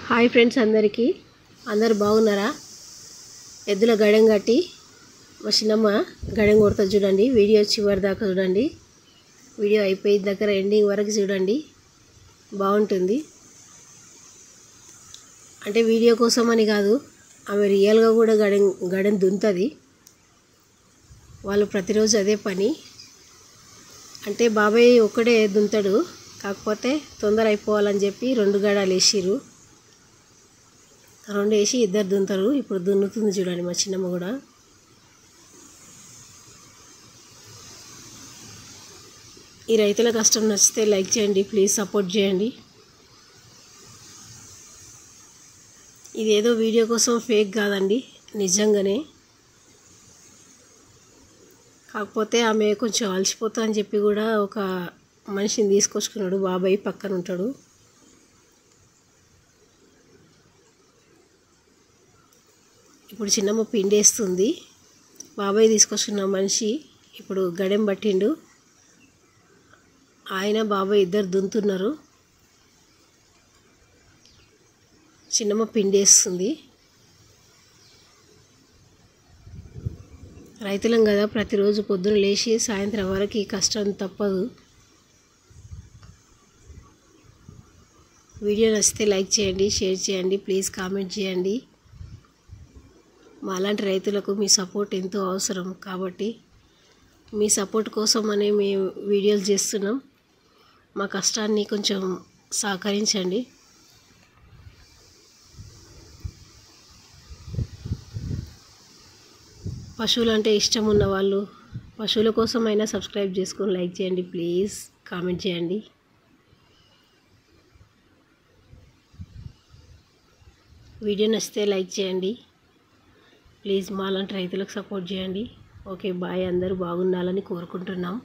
Hi friends అందరికీ అందరు బాగున్నారా? ఎద్దుల గడెం కట్టి మా చిన్నమ్మ గడెం కొడుతుంది చూడండి. వీడియో చివరి దాకా చూడండి. వీడియో అయిపోయిన దగ్గర ఎండింగ్ వరకు చూడండి, బాగుంటుంది. అంటే వీడియో కోసం అని కాదు, ఆమె రియల్గా కూడా గడెం దున్నుతుంది. వాళ్ళు ప్రతిరోజు అదే పని. అంటే బాబాయ్ ఒక్కడే దున్నుతాడు, కాకపోతే తొందర అయిపోవాలని చెప్పి 2 గడాలు వేసిర్రు. 2 వేసి ఇద్దరు దున్నుతారు. ఇప్పుడు దున్నుతుంది చూడండి మా చిన్నమ్మ కూడా. ఈ రైతుల కష్టం నచ్చితే లైక్ చేయండి, ప్లీజ్ సపోర్ట్ చేయండి. ఇదేదో వీడియో కోసం ఫేక్ కాదండి, నిజంగానే. కాకపోతే ఆమె కొంచెం అలసిపోతా అని చెప్పి కూడా ఒక మనిషిని తీసుకొచ్చుకున్నాడు. బాబాయ్ పక్కన ఉంటాడు. ఇప్పుడు చిన్నమ్మ పిండేస్తుంది. బాబాయ్ తీసుకొచ్చుకున్న మనిషి ఇప్పుడు గడెం పట్టిండు. ఆయన బాబాయ్ ఇద్దరు దున్నుతున్నారు. చిన్నమ్మ పిండేస్తుంది. రైతులం కదా, ప్రతిరోజు పొద్దున లేచి సాయంత్రం వరకు ఈ కష్టం తప్పదు. వీడియో నచ్చితే లైక్ చేయండి, షేర్ చేయండి, ప్లీజ్ కామెంట్ చేయండి. మాలాంటి రైతులకు మీ సపోర్ట్ ఎంతో అవసరం, కాబట్టి మీ సపోర్ట్ కోసమనే మేము వీడియోలు చేస్తున్నాం. మా కష్టాన్ని కొంచెం సహకరించండి. పశువులు అంటే ఇష్టం ఉన్న వాళ్ళు పశువుల కోసమైనా సబ్స్క్రైబ్ చేసుకొని లైక్ చేయండి, ప్లీజ్ కామెంట్ చేయండి. వీడియో నచ్చితే లైక్ చేయండి, ప్లీజ్ మాలాంటి రైతులకు సపోర్ట్ చేయండి. ఓకే బాయ్, అందరూ బాగుండాలని కోరుకుంటున్నాం.